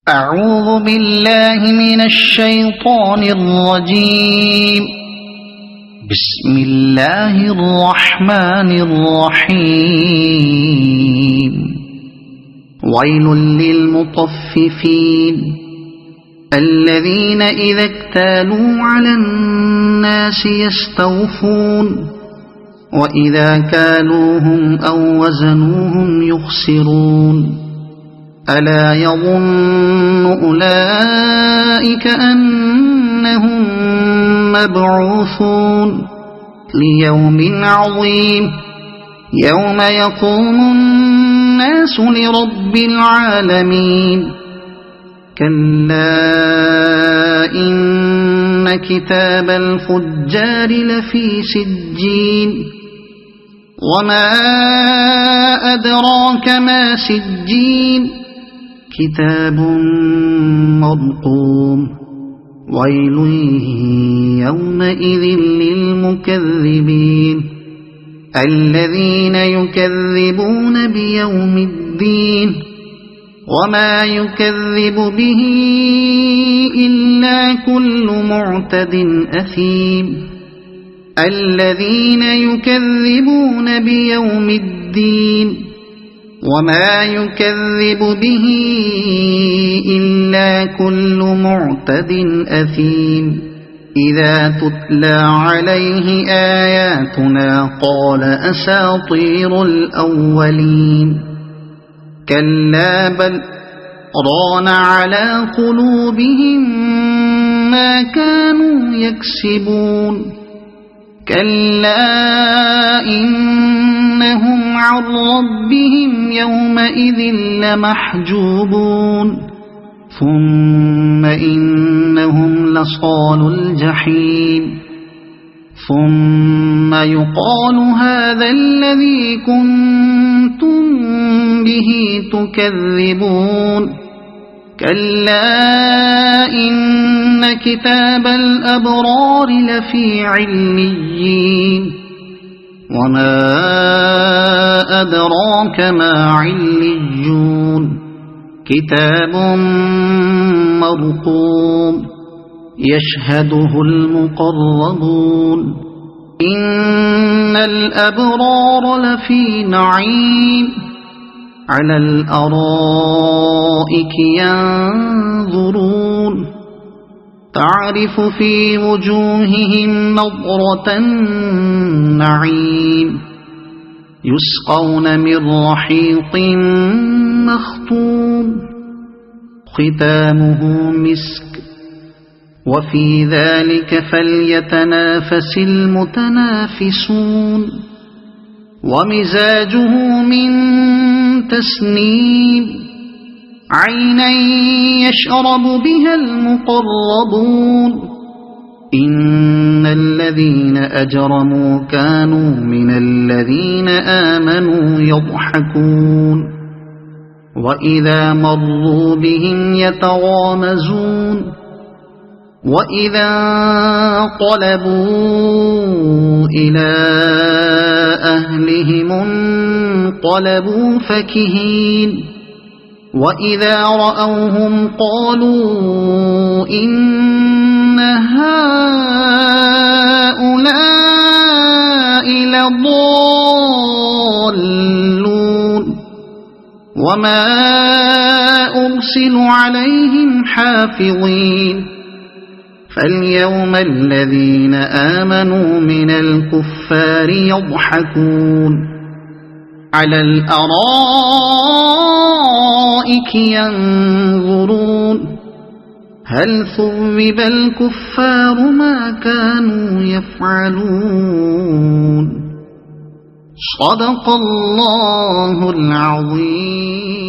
أعوذ بالله من الشيطان الرجيم. بسم الله الرحمن الرحيم. ويل للمطففين الذين إذا اكتالوا على الناس يستوفون وإذا كالوهم أو وزنوهم يخسرون. ألا يظن أولئك أنهم مبعوثون ليوم عظيم يوم يقوم الناس لرب العالمين. كلا إن كتاب الفجار لفي سجين وما أدراك ما سجين كتاب مرقوم. ويل يومئذ للمكذبين الذين يكذبون بيوم الدين وما يكذب به إلا كل معتد أثيم. الذين يكذبون بيوم الدين وما يكذب به إلا كل معتد أثيم. إذا تتلى عليه آياتنا قال أساطير الأولين. كلا بل ران على قلوبهم ما كانوا يكسبون. كلا إنهم عن ربهم يومئذ لمحجوبون. ثم إنهم لصالو الجحيم. ثم يقال هذا الذي كنتم به تكذبون. كلا إن كتاب الأبرار لفي عليين وما أدراك ما عليون كتاب مرقوم يشهده المقربون. إن الأبرار لفي نعيم على الأرائك ينظرون تعرف في وجوههم نضرة النعيم يسقون من رحيق مختوم ختامه مسك وفي ذلك فليتنافس المتنافسون. ومزاجه من تسنيم عينا يشرب بها المقربون. إن الذين أجرموا كانوا من الذين آمنوا يضحكون وإذا مروا بهم يتغامزون. وإذا انقلبوا إلى أهلهم انقلبوا فكهين. وإذا رأوهم قالوا إن هؤلاء لضالون. وما أرسلوا عليهم حافظين. فاليوم الذين آمنوا من الكفار يضحكون على الأرائك ينظرون هل ثوب الكفار ما كانوا يفعلون. صدق الله العظيم.